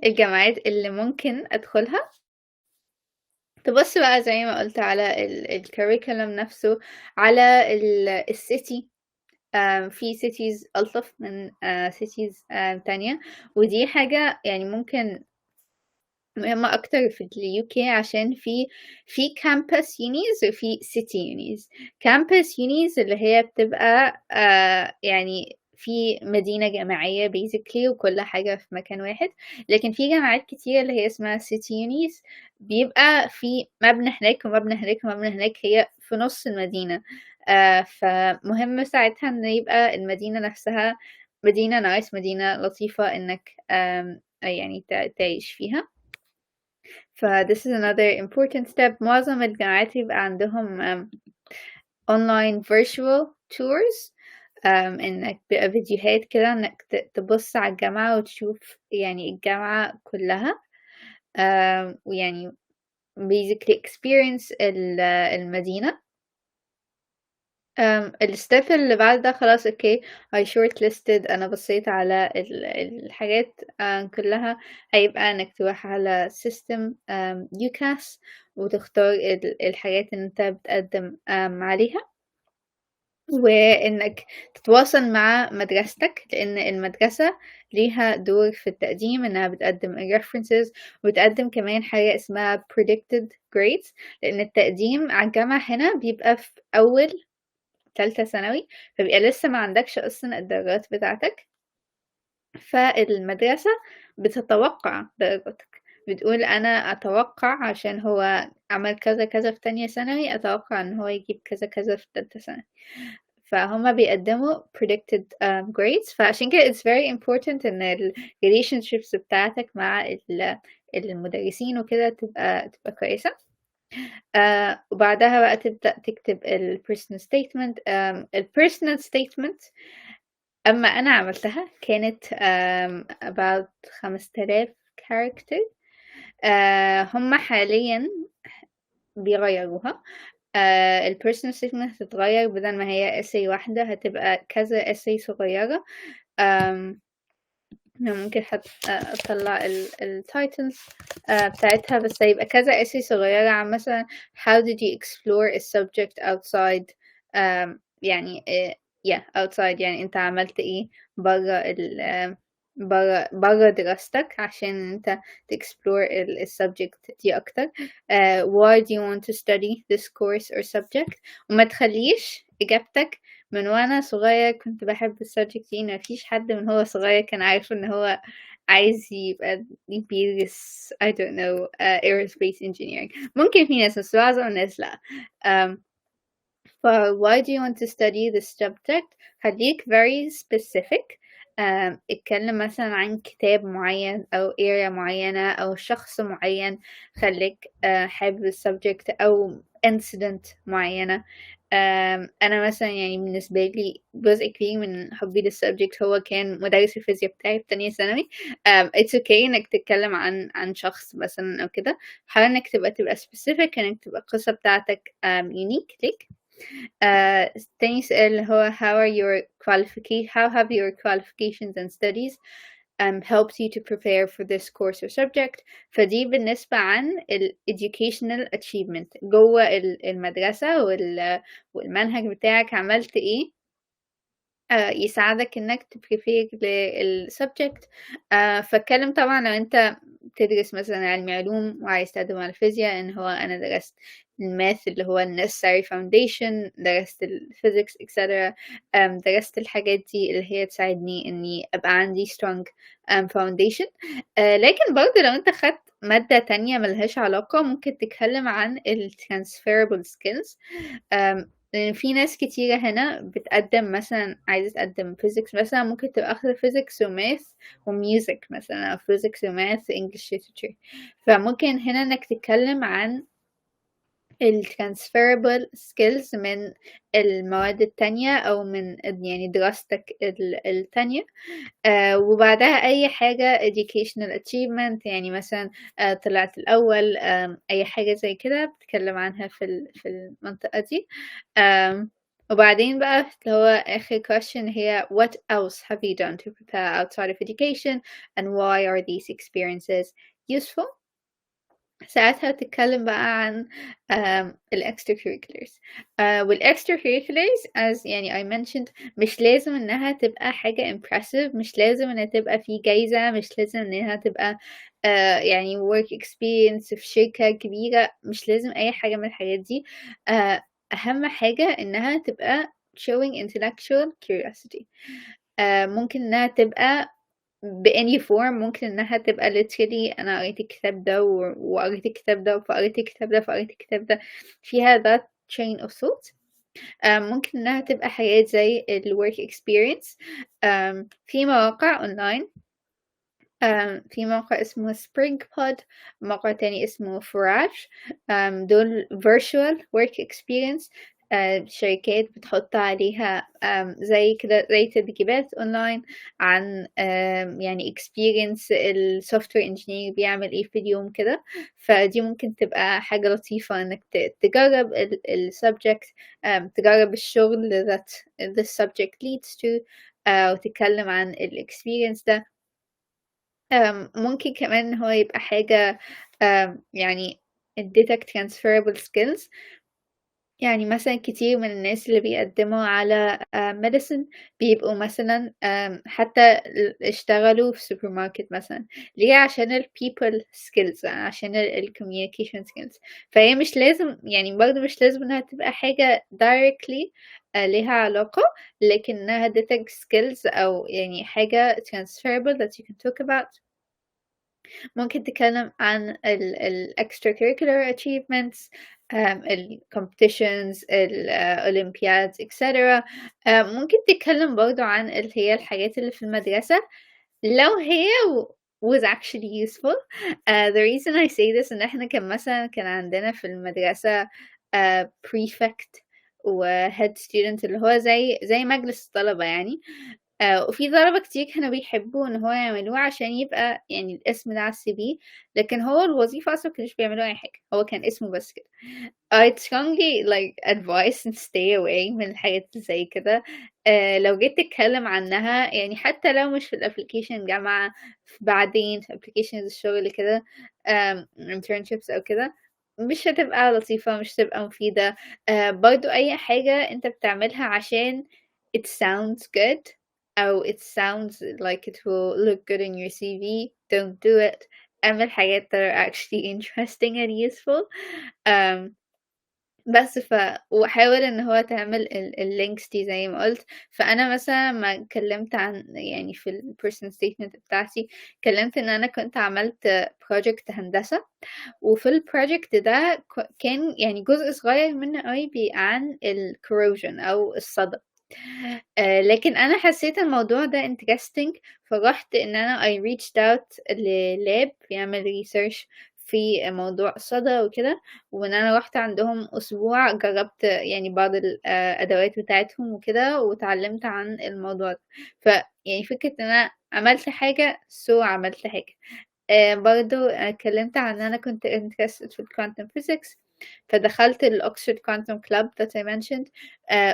الجامعات اللي ممكن ادخلها. تبص بقى زي ما قلت على الكاريكولم نفسه، على السيتي. في cities ألطف من cities تانية، ودي حاجة يعني ممكن مهمة أكتر في ال UK عشان في campus unis وفي city unis. campus unis اللي هي بتبقى يعني في مدينة جامعية basically وكل حاجة في مكان واحد. لكن في جامعات كتير اللي هي اسمها city unis، بيبقى في مبنى هناك ومبنى هناك ومبنى هناك، هي في نص المدينة. فمهم ساعتها ان يبقى المدينة نفسها مدينة نايس، مدينة لطيفة انك يعني تعيش فيها. this is another important step. معظم الجامعات يبقى عندهم online virtual tours، انك بقى فيديوهات كده انك تبص على الجامعة وتشوف يعني الجامعة كلها، ويعني basically experience المدينة. الستيب اللي بعد ده خلاص اوكي I shortlisted، انا بصيت على الحاجات كلها. هيبقى انك تروح على system UCAS وتختار الحاجات اللي انت بتقدم عليها، وانك تتواصل مع مدرستك، لان المدرسة ليها دور في التقديم، انها بتقدم references وبتقدم كمان حاجة اسمها predicted grades، لان التقديم على الجامعة هنا بيبقى في اول تالتة ثانوي، فبيبقى لسه ما عندكش اصلا الدرجات بتاعتك. فالمدرسة بتتوقع درجاتك، بتقول انا اتوقع عشان هو عمل كذا كذا في تانية ثانوي اتوقع ان هو يجيب كذا كذا في تالتة ثانوي. فهما بيقدموا predicted grades. فعشان كده it's very important ان ال relationships بتاعتك مع المدرسين وكده تبقى كويسة. وبعدها بقى تبدأ تكتب ال personal statement. ال personal statement أما أنا عملتها كانت about 5000 character. هم حاليا بيغيروها. ال personal statement هتتغير، بدل ما هي essay واحدة هتبقى كذا essay صغيرة. ممكن حتى أطلع التايتلز بتاعتها، بس هيبقى كذا essay صغيرة عن مثلا how did you explore a subject outside يعني outside، يعني انت عملت ايه برا دراستك عشان انت explore السبجكت دي اكتر. why do you want to study this course or subject، وما تخليش اجابتك من وانا صغير كنت بحب السبجكت دي. مفيش حد من هو صغير كان عارف ان هو عايز يبقى بيدرس I don't know aerospace engineering. ممكن في ناس بس معظم الناس لأ. ف why do you want to study this subject؟ خليك very specific. اتكلم مثلا عن كتاب معين أو area معينة أو شخص معين. خليك حابب السبجكت أو incident معينة. أنا مثلا يعني بالنسبة لي جزء كبير من حبي للسبجكت هو كان مدرس الفيزياء بتاعي في تانية ثانوي. it's okay إنك تتكلم عن شخص مثلا أو كده. حاول إنك تبقى specific، إنك تبقى القصة بتاعتك unique ليك. تاني سؤال هو how have your qualifications and studies helped you to prepare for this course or subject؟ فدي بالنسبة عن educational achievement جوه المدرسة والمنهج بتاعك عملت ايه يساعدك انك تبريفير للسبجكت. فاتكلم طبعا لو انت تدرس مثلا علم علوم وعايز تقدم على الفيزياء ان هو انا درست الماث اللي هو necessary foundation، درست الفيزيكس etc. درست الحاجات دي اللي هي تساعدني اني ابقى عندي strong foundation. لكن برضه لو انت خدت مادة تانية ملهاش علاقة ممكن تتكلم عن ال transferable skills. لأن في ناس كتيرة هنا بتقدم مثلا عايزة تقدم فيزيكس مثلا ممكن تبقى أخذ فيزيكس وماث وميوزك مثلا أو فيزيكس وماث انجلش ليترشر. فممكن هنا انك تتكلم عن ال transferable skills من المواد التانية أو من يعني دراستك التانية. وبعدها أي حاجة educational achievement يعني مثلا طلعت الأول أي حاجة زي كده بتكلم عنها في المنطقة دي. وبعدين بقى اللي هو آخر question هي what else have you done to prepare outside of education and why are these experiences useful؟ ساعتها تتكلم بقى عن ال extracurriculars. وال extracurriculars as يعني I mentioned مش لازم إنها تبقى حاجة impressive، مش لازم إنها تبقى في جايزة، مش لازم إنها تبقى يعني work experience في شركة كبيرة، مش لازم أي حاجة من الحاجات دي. أهم حاجة إنها تبقى showing intellectual curiosity. ممكن إنها تبقى بأني form، ممكن إنها تبقى literally أنا قريت الكتاب ده وقريت الكتاب ده فقريت الكتاب ده فقريت الكتاب ده فيها that chain of thought. ممكن إنها تبقى حاجات زي ال work experience. في مواقع أونلاين، في موقع اسمه spring pod، موقع تاني اسمه فراش. دول virtual work experience. شركات بتحط عليها زي كده زي تدريبات اونلاين عن يعني experience السوفت وير انجينير بيعمل ايه في اليوم كده. فدي ممكن تبقى حاجة لطيفة انك تجرب السبجكت، تجرب الشغل that the subject leads to، وتتكلم عن الاكسبيرينس ده. ممكن كمان هو يبقى حاجة يعني اديتك transferable skills. يعني مثلا كتير من الناس اللي بيقدموا على medicine بيبقوا مثلا حتى اشتغلوا في سوبر ماركت مثلا. ليه؟ عشان ال people skills، عشان ال communication skills. فهي مش لازم يعني برضه مش لازم انها تبقى حاجة directly ليها علاقة، لكنها اديتك skills او يعني حاجة transferable that you can talk about. ممكن تتكلم عن ال extracurricular achievements، ال competitions، ال Olympiads etc. ممكن تتكلم برضو عن اللي هي الحاجات اللي في المدرسة لو هي was actually useful. The reason I say this إن احنا كان عندنا في المدرسة prefect و head student اللي هو زي مجلس الطلبة يعني. وفي طلبة كتير كانوا بيحبوا إن هو يعملوه عشان يبقى يعني الاسم ده على الCV، لكن هو الوظيفة أصلا مكانوش بيعملوا أي حاجة، هو كان اسمه بس كده. I strongly like advise and stay away من الحاجات زي كده. لو جيت تتكلم عنها يعني حتى لو مش في الابليكيشن جامعة، بعدين في applications الشغل كده internships أو كده، مش هتبقى لطيفة، مش هتبقى مفيدة. برضو أي حاجة أنت بتعملها عشان it sounds good أو it sounds like it will look good in your CV, don't do it. اعمل حاجات that are actually interesting and useful. بس وحاول ان هو تعمل اللينكس دي زي ما قلت. فانا مثلا ما اتكلمت عن يعني في البيرسونال ستيتمنت بتاعتي اتكلمت ان انا كنت عملت بروجكت هندسة، وفي البروجكت ده كان يعني جزء صغير منه قوي عن الكوروجن او الصدى. لكن انا حسيت الموضوع ده interesting، فرحت ان انا I reached out للاب بيعمل research في موضوع الصدى وكده، وان انا رحت عندهم اسبوع جربت يعني بعض الادوات بتاعتهم وكده وتعلمت عن الموضوع ده. يعني فكرة ان انا عملت حاجة عملت حاجة. برضه اتكلمت عن ان انا كنت interested في الكوانتم physics، فدخلت الأوكسفورد كوانتم كلاب that I mentioned.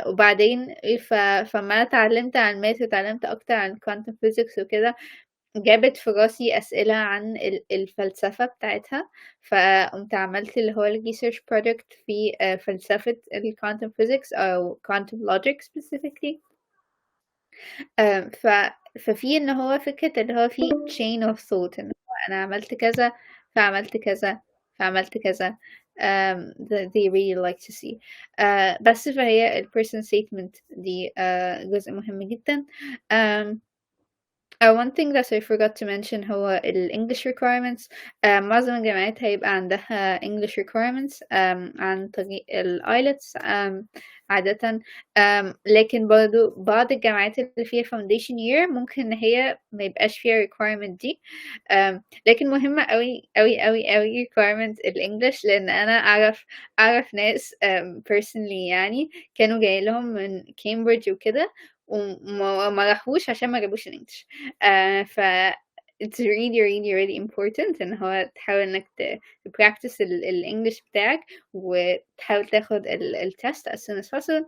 وبعدين فما أنا اتعلمت عن الماث وتعلمت أكتر عن الكوانتم physics وكده، جابت في راسي أسئلة عن الفلسفة بتاعتها، فقمت عملت اللي هو الريسيرش project في فلسفة الكوانتم physics أو quantum logic specifically. ف ففي إن هو فكرة اللي هو في chain of thought، إن هو أنا عملت كذا فعملت كذا فعملت كذا. they really like to see. بس فهي ال person statement دي جزء مهم جدا. one thing that I forgot to mention هو ال English requirements. معظم الجامعات هيبقى عندها English requirements عن طريق ال IELTS عادة. لكن برضو بعض الجامعات اللي فيها foundation year ممكن إن هي ما يبقاش فيها requirement دي. لكن مهمة أوي أوي أوي أوي requirement ال English، لأن أنا أعرف ناس personally يعني كانوا جاي لهم من كامبريدج وكده وما راحوش عشان ما جابوش الانجليش. ف it's really really really important ان هو تحاول انك practice الانجليش بتاعك وتحاول تاخد التست as soon as possible.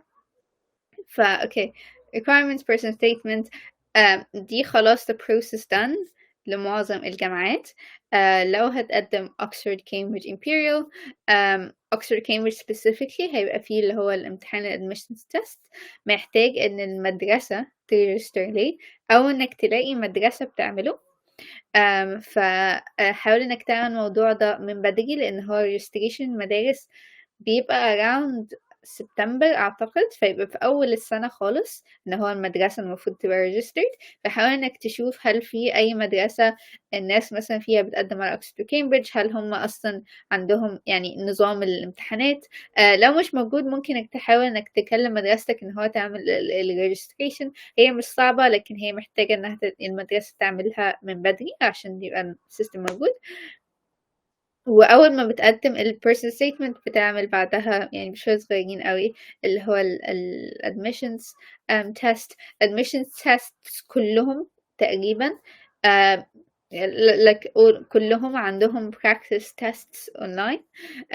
okay requirements person statement دي خلاص the process done لمعظم الجامعات. لو هتقدم Oxford Cambridge Imperial Oxford Cambridge specifically هيبقى فيه اللي هو الامتحان admissions test، محتاج ان المدرسة تريجستر ليه او انك تلاقي مدرسة بتعمله. فحاول انك تعمل الموضوع ده من بدري، لان هو registration المدارس بيبقى around سبتمبر أعتقد، فيبقى في أول السنة خالص إن هو المدرسة المفروض تبقى registered. فحاول إنك تشوف هل في أي مدرسة الناس مثلا فيها بتقدم على أكسفورد كامبريدج، هل هم أصلا عندهم يعني نظام الامتحانات. لو مش موجود ممكن إنك تحاول إنك تكلم مدرستك إن هو تعمل الريجستريشن. هي مش صعبة، لكن هي محتاجة إنها المدرسة تعملها من بدري عشان يبقى السيستم موجود. وأول ما بتقدم ال person statement بتعمل بعدها يعني بشوية صغيرين قوي اللي هو ال admissions test. admissions tests كلهم تقريبا كلهم عندهم practice tests online،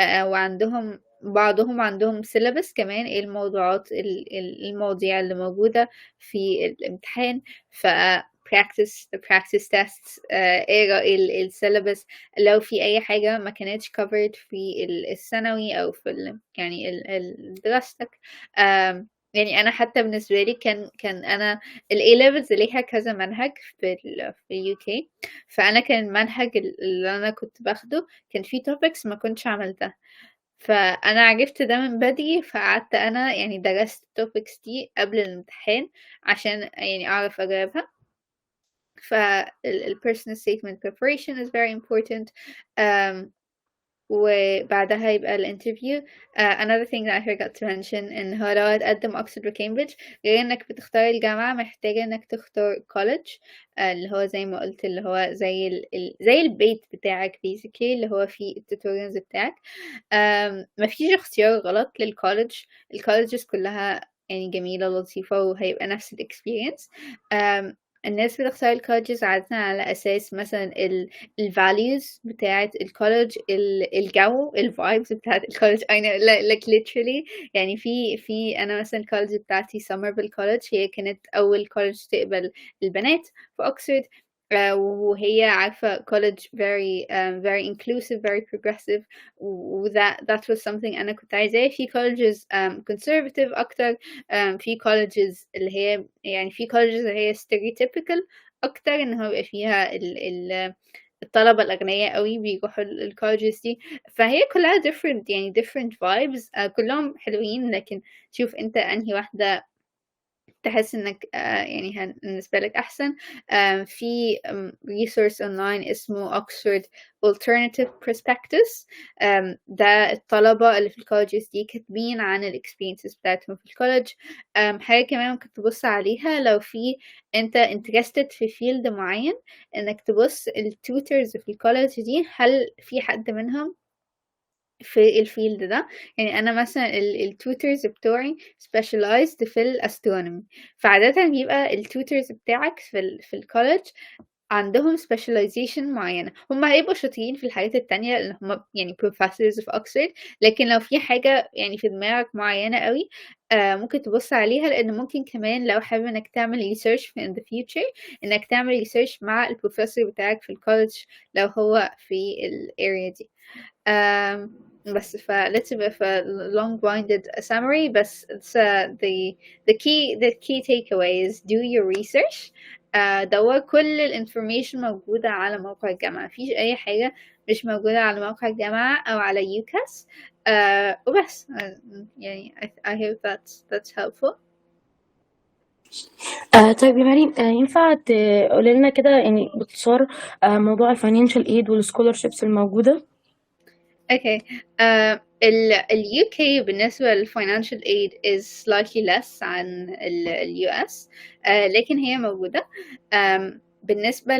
وعندهم بعضهم عندهم syllabus كمان ايه الموضوعات المواضيع اللي موجودة في الامتحان. practice tests اقرا السيلابس لو في اي حاجة ما كانتش covered في الثانوي او في يعني دراستك. يعني انا حتى بالنسبة لي كان انا ال A levels ليها كذا منهج في UK، فانا كان المنهج اللي انا كنت باخده كان فيه topics ما كنتش عملتها، فانا عرفت ده من بدري، فقعدت انا يعني درست topics دي قبل الامتحان عشان يعني اعرف اجاوبها. personal statement preparation is very important. وبعدها يبقى الانترفيو. another thing that I forgot to mention إن هو لو هتقدم أكسفورد وكامبريدج غير إنك بتختار الجامعة محتاجة إنك تختار college اللي هو زي ما قلت اللي هو زي البيت بتاعك basically اللي هو فيه التوتوريالز بتاعك. مفيش اختيار غلط للكولج، الكولجز كلها يعني جميلة لطيفة وهيبقى نفس الاكسبيرينس. الناس بتختار الكولجز عادة على أساس مثلا الvalues بتاعة الكولج، الجو الvibes بتاعة الكولج. I know like literally يعني في أنا مثلا الكولج بتاعتي Somerville College هي كانت أول كولج تقبل البنات في أكسفورد، وهي عارفة college very inclusive very progressive، that was something أنا كنت عايزاه. في colleges conservative أكتر، في colleges اللي هي يعني في colleges اللي هي stereotypical أكتر إن هو يبقى فيها الطلبة الأغنياء أوي بيروحوا الcolleges دي، فهي كلّها different يعني different vibes كلّهم حلوين، لكن شوف أنت أنهي واحدة تحس إنك يعني بالنسبة لك أحسن. في resource online اسمه Oxford Alternative Prospectus. ده الطلبة اللي في الcolleges دي كاتبين عن الexperiences بتاعتهم في الcollege. حاجة كمان ممكن تبُص عليها لو أنت interested في field معيّن، إنك تبُص الtutors في الcollege دي هل في حد منهم في الfield ده. يعني أنا مثلًا الtutors بتوعي specialized في الastronomy، فعادةً بيبقى الtutors بتاعك في الcollege عندهم specialization معيّنة، هُم هيبقوا شاطرين في الحاجات التانية لإن هُم يعني professors في Oxford، لكن لو في حاجة يعني في دماغك معيّنة أوي ممكن تبُص عليها، لإن ممكن كمان لو حابب إنك تعمل research في in the future إنك تعمل research مع الprofessor بتاعك في الcollege لو هو في الarea دي. بس let's يبقى long winded summary، بس it's the key takeaway is do your research. دور كل الانفورميشن موجودة على موقع الجامعة، مفيش أي حاجة مش موجودة على موقع الجامعة أو على UCAS. وبس يعني I hope that's helpful. طيب يا مريم، ينفع تقولي لنا كده يعني باختصار موضوع الفاينانشال ايد والسكولرشيبس الموجودة؟ Okay. ال UK بالنسبة للfinancial aid is slightly less عن ال US، لكن هي موجودة. بالنسبة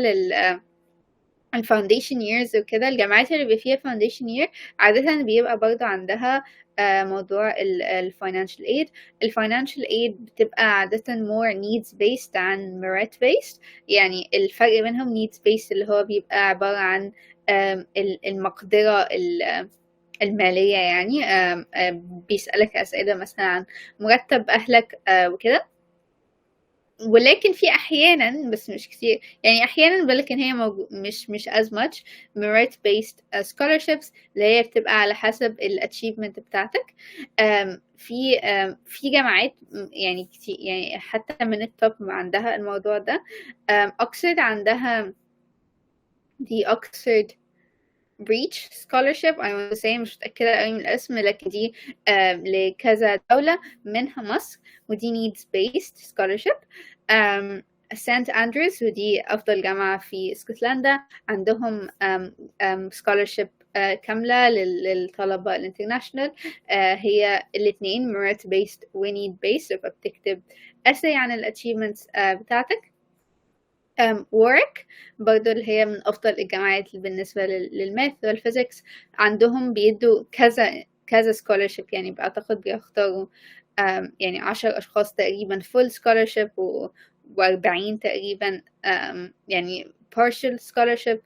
الfoundation years وكده، الجامعات اللي بيبقى فيها foundation year عادةً بيبقى برضه عندها موضوع الfinancial aid. الfinancial aid بتبقى عادةً more needs based عن merit based، يعني الفرق بينهم needs based اللي هو بيبقى عبارة عن المقدرة المالية يعني. بيسألك أسئلة مثلًا عن مرتب أهلك وكده، ولكن في أحيانًا بس مش كتير، يعني أحيانًا ولكن هي مش as much merit based scholarships اللي هي بتبقى على حسب الachievement بتاعتك. في جامعات يعني يعني حتى من الtop عندها الموضوع ده. Oxford عندها دي Oxford Reach Scholarship I wanna say، مش متأكدة أوي من الاسم، لكن دي لكذا دولة منها مصر، ودي needs based scholarship. سانت أندروز ودي أفضل جامعة في اسكتلندا عندهم scholarship كاملة للطلبة الانترناشنال. هي الاتنين merit based و need based، فبتكتب essay عن ال achievements بتاعتك. work برضه اللي هي من أفضل الجامعات بالنسبة للماث والفيزيكس، عندهم بيدوا كذا scholarship، يعني أعتقد بيختاروا يعني 10 أشخاص تقريبا full scholarship و40 تقريبا يعني partial scholarship.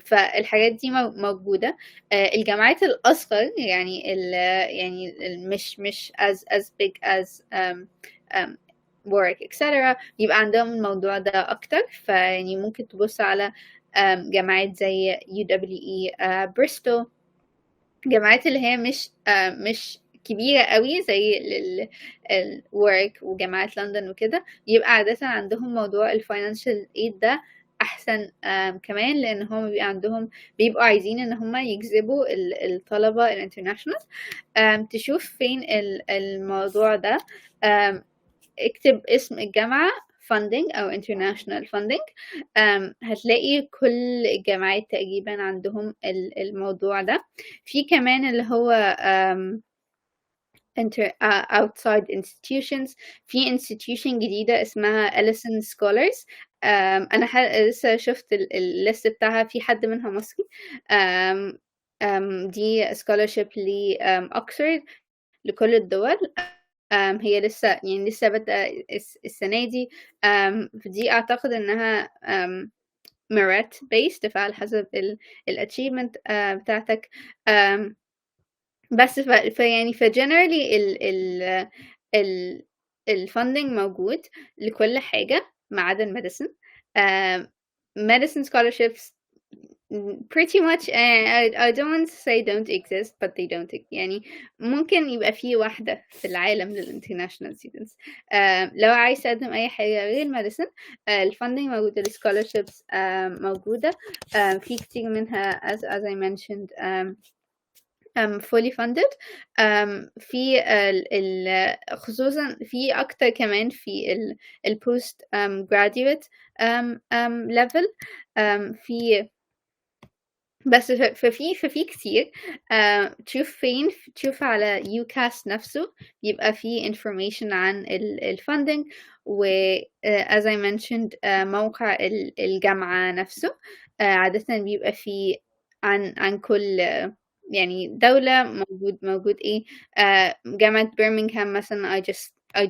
فالحاجات دي موجودة. الجامعات الأصغر يعني يعني مش as big as work etc. يبقى عندهم الموضوع ده أكتر، فيعني ممكن تبص على جامعات زي UWE بريستول، جامعات اللي هي مش كبيرة قوي زي الورك وجامعات لندن وكده، يبقى عادة عندهم موضوع الفاينانشال ايد ده أحسن كمان، لأن هم بيبقوا عايزين إن هم يجذبوا الطلبة الانترناشونال. تشوف فين الموضوع ده. اكتب اسم الجامعة funding أو international funding. هتلاقي كل الجامعات تقريبا عندهم الموضوع ده. في كمان اللي هو outside institutions، في institution جديدة اسمها Ellison Scholars. أنا لسه شفت الليست بتاعها، في حد منها مصري. دي scholarship لأكسفورد لكل الدول. هي لسه بادئة السنة دي. دي أعتقد إنها merit based، فعلى حسب achievement بتاعتك. بس يعني generally الfunding موجود لكل حاجة ما عدا الميديسن. medicine scholarships pretty much I don't want to say don't exist but they don't يعني ممكن يبقى في واحدة في العالم للinternational students. لو عايز تقدم أي حاجة غير الميديسن الفunding موجودة، الscholarships موجودة، في كتير منها as I mentioned fully funded. في خصوصا في أكتر كمان في post graduate level. في بس ففي كتير تشوف فين، تشوف على UCAS نفسه يبقى فيه information عن الفunding، و as I mentioned موقع الجامعة نفسه عادة بيبقى فيه عن كل يعني دولة موجود ايه. جامعة برمنغهام مثلا I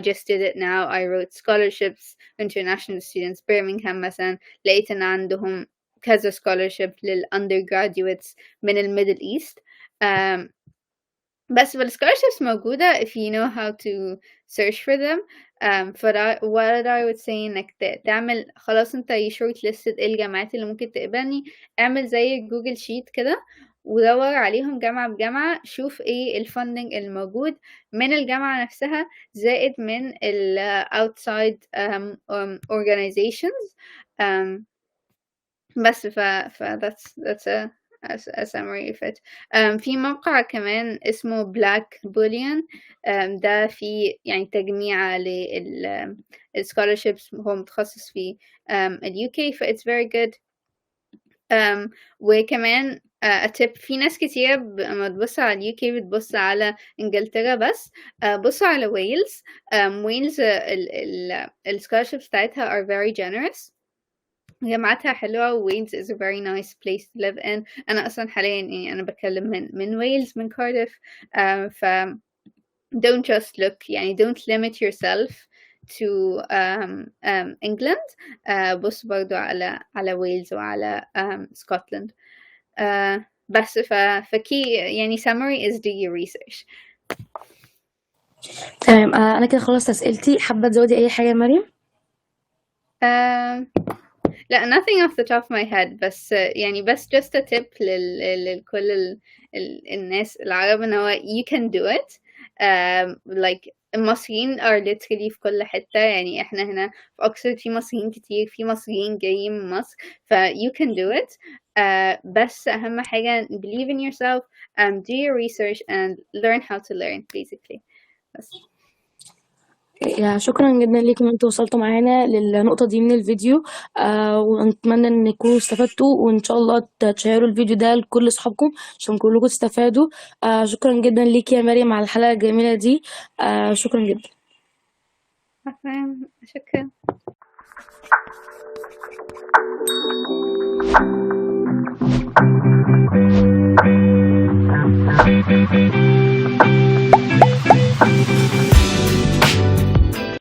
just did it now. I wrote scholarships international students Birmingham مثلا، لقيت ان عندهم كذا scholarship للundergraduates من الميدل ايست. بس scholarships موجودة if you know how to search for them. what I would say انك تعمل خلاص انت short listed ايه الجامعات اللي ممكن تقبلني، اعمل زي جوجل شيت كده ودور عليهم جامعة بجامعة، شوف ايه الفunding الموجود من الجامعة نفسها زائد من outside organizations. بس that's a summary of it. في موقع كمان اسمه Black Bullion. ده في يعني تجميع scholarships، هو متخصص في UK ف it's very good. وكمان tip في ناس كتير لما تبص على UK بتبص على انجلترا بس، بصوا على ويلز. ويلز scholarships بتاعتها are very generous، جامعتها حلوة. ويلز is a very nice place to live in. أنا أصلا حاليا يعني أنا بتكلم من ويلز من كارديف. ف don't just look يعني don't limit yourself to England. بص برضو على ويلز وعلى سكوتلاند. بس فكي يعني summary is do your research. تمام. أنا كده خلصت أسئلتي، حابة تزودي أي حاجة يا مريم؟ لا nothing off the top of my head، بس يعني بس just a tip لكل الناس العرب إن هو you can do it. like المصريين are literally في كل حتة، يعني إحنا هنا في أكسفورد في مصريين كتير، في مصريين جايين من مصر، ف you can do it. بس أهم حاجة believe in yourself and do your research and learn how to learn basically. بس شكرا جدا ليكم ان انتوا وصلتوا معانا للنقطة دي من الفيديو. ونتمنى ان تكونوا استفدتوا، وان شاء الله تشيروا الفيديو ده لكل اصحابكم عشان كلكم تستفادوا. شكرا جدا ليك يا مريم على الحلقة الجميلة دي. شكرا جدا. شكرا.